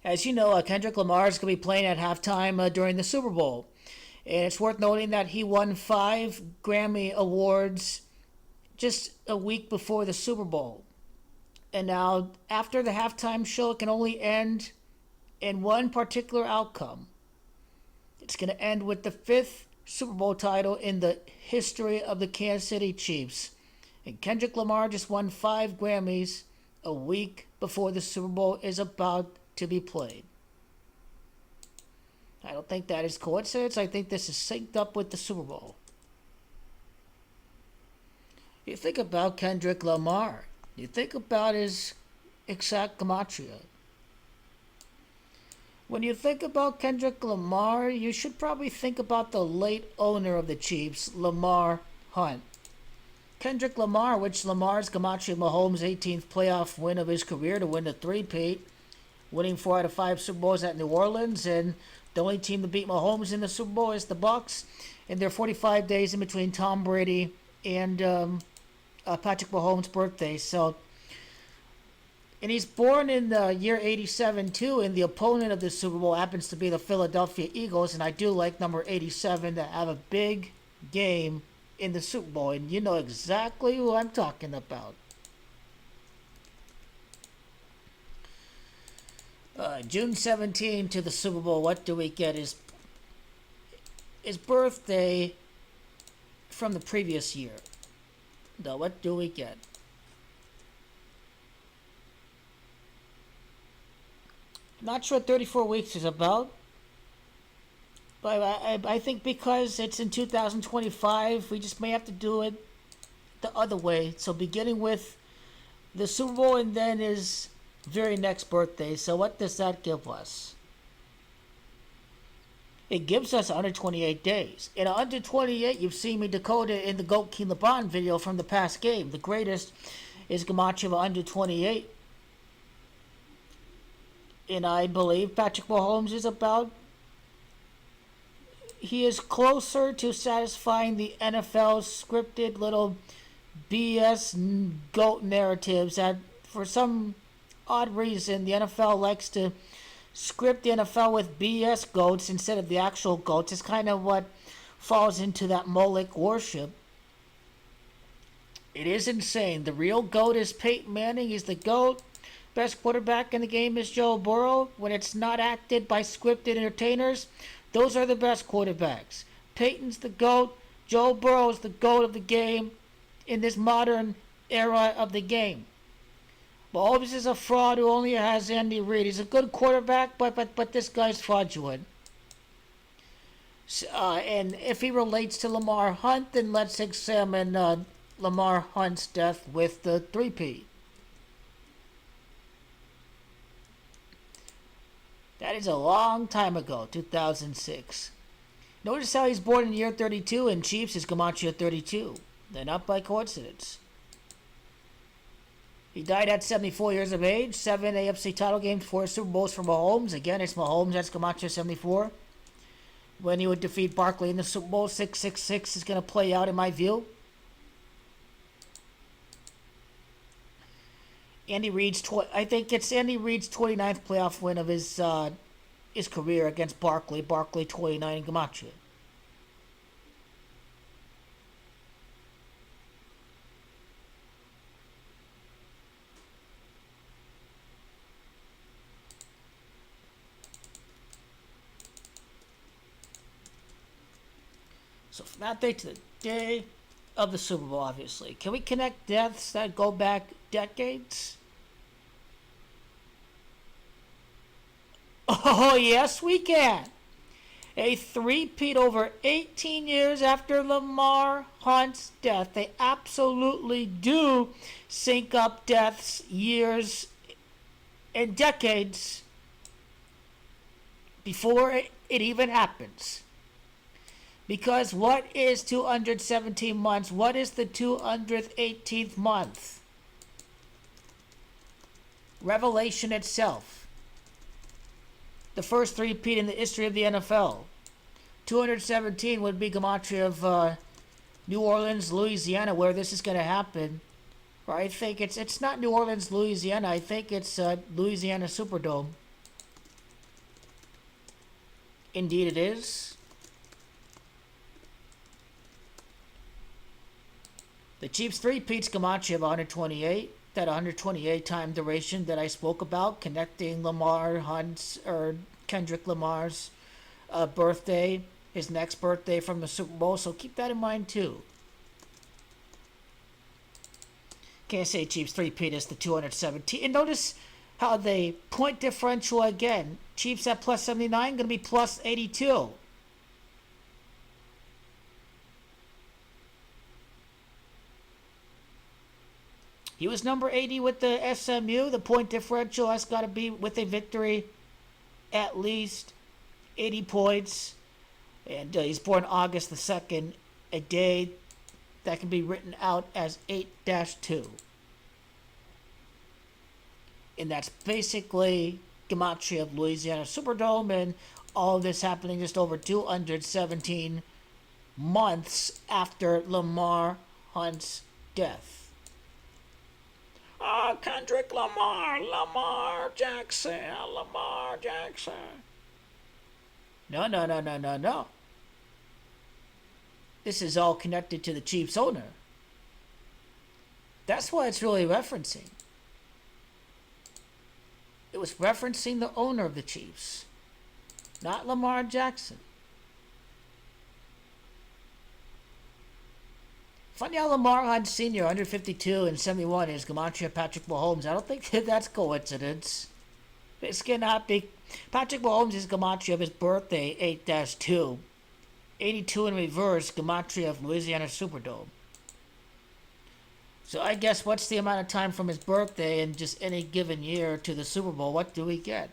As you know, Kendrick Lamar is going to be playing at halftime during the Super Bowl. And it's worth noting that he won 5 Grammy Awards just a week before the Super Bowl. And now, after the halftime show, it can only end in one particular outcome. It's going to end with the 5th Super Bowl title in the history of the Kansas City Chiefs. And Kendrick Lamar just won 5 Grammys a week before the Super Bowl is about to be played. I don't think that is coincidence. I think this is synced up with the Super Bowl. You think about Kendrick Lamar. You think about his exact Gematria. When you think about Kendrick Lamar, you should probably think about the late owner of the Chiefs, LAMAR Hunt. Kendrick Lamar, which Lamar's Gematria Mahomes' 18th playoff win of his career to win the three-peat, winning 4 out of 5 Super Bowls at New Orleans, and the only team to beat Mahomes in the Super Bowl is the Bucs, and they're 45 days in between Tom Brady and Patrick Mahomes' birthday. So, and he's born in the year 87 too, and the opponent of the Super Bowl happens to be the Philadelphia Eagles, and I do like number 87 to have a big game in the Super Bowl, and you know exactly who I'm talking about. June 17 to the Super Bowl, what do we get? His birthday from the previous year. Now, what do we get? Not sure what 34 weeks is about. But I think because it's in 2025, we just may have to do it the other way. So beginning with the Super Bowl and then his very next birthday. So what does that give us? It gives us 128 days. In 128, you've seen me decode it in the Goat King LeBron video from the past game. The greatest is Gematria of 128. And I believe Patrick Mahomes is about... He is closer to satisfying the NFL's scripted little BS GOAT narratives that for some odd reason the NFL likes to script the NFL with BS GOATs instead of the actual GOATs. It's kind of what falls into that Moloch worship. It is insane. The real GOAT is Peyton Manning. He's the GOAT. Best quarterback in the game is Joe Burrow. When it's not acted by scripted entertainers, those are the best quarterbacks. Peyton's the GOAT. Joe Burrow's the GOAT of the game in this modern era of the game. Mahomes is a fraud who only has Andy Reid. He's a good quarterback, but this guy's fraudulent. And if he relates to LAMAR Hunt, then let's examine LAMAR Hunt's death with the three-peat. That is a long time ago, 2006. Notice how he's born in the year 32 and Chiefs is Gematria 32. They're not by coincidence. He died at 74 years of age, 7 AFC title games, 4 Super Bowls for Mahomes. Again, it's Mahomes, that's Gematria 74. When he would defeat Barkley in the Super Bowl, 666 is going to play out in my view. I think it's Andy Reid's 29th playoff win of his career against Barkley. Barkley 29 in Gematria. So from that day to the day of the Super Bowl, obviously. Can we connect deaths that go back decades? Oh, yes, we can. A three-peat over 18 years after LAMAR Hunt's death. They absolutely do sync up deaths, years, and decades before it even happens. Because what is 217 months? What is the 218th month? Revelation itself. The first three-peat in the history of the NFL. 217 would be Gematria of New Orleans, Louisiana, where this is going to happen. Or I think it's not New Orleans, Louisiana. I think it's Louisiana Superdome. Indeed it is. The Chiefs three-peats Gematria of 128. That 128 time duration that I spoke about, connecting LAMAR Hunt's or Kendrick Lamar's birthday, his next birthday from the Super Bowl. So keep that in mind too. Can't say Chiefs three-peat is the 217. And notice how the point differential again. Chiefs at plus 79, going to be plus 82. He was number 80 with the SMU. The point differential has got to be with a victory at least 80 points. And he's born August the 2nd, a day that can be written out as 8-2. And that's basically Gematria of Louisiana Superdome, and all of this happening just over 217 months after Lamar Hunt's death. Oh, Kendrick Lamar Jackson. No. This is all connected to the Chiefs owner. That's what it's really referencing. It was referencing the owner of the Chiefs, not Lamar Jackson. Funny how Lamar Hunt Sr., 152 and 71, is Gematria Patrick Mahomes. I don't think that's coincidence. This cannot be. Patrick Mahomes is Gematria of his birthday, 8-2. 82 in reverse, Gematria of Louisiana Superdome. So I guess what's the amount of time from his birthday in just any given year to the Super Bowl? What do we get?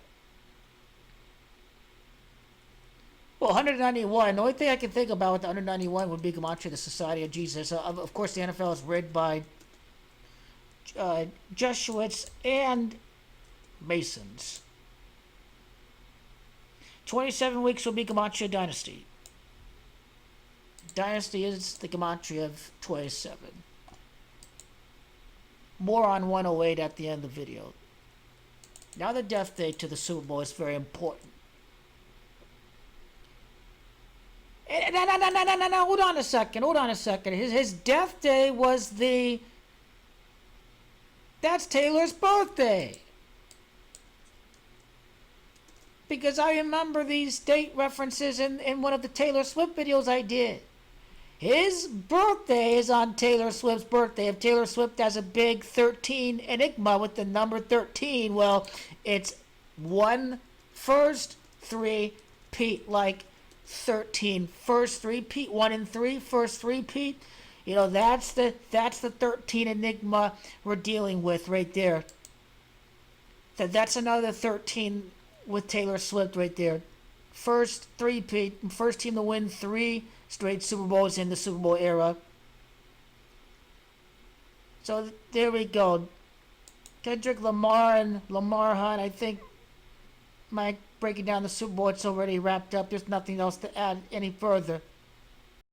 Well, 191. The only thing I can think about with the 191 would be Gematria, the Society of Jesus. Of course, the NFL is rid by Jesuits and Masons. 27 weeks will be Gematria Dynasty. Dynasty is the Gematria of 27. More on 108 at the end of the video. Now the death date to the Super Bowl is very important. No, hold on a second. His death day was that's Taylor's birthday. Because I remember these date references in one of the Taylor Swift videos I did. His birthday is on Taylor Swift's birthday. If Taylor Swift has a big 13 Enigma with the number 13, well, it's one first three-peat, like 13 first three-peat, 1 and 3 first three-peat. You know, that's the 13 Enigma we're dealing with right there. That's another 13 with Taylor Swift right there. First three-peat, first team to win 3 straight Super Bowls in the Super Bowl era. So there we go. Kendrick Lamar and Lamar Hunt, I think my breaking down the Super Bowl, it's already wrapped up. There's nothing else to add any further.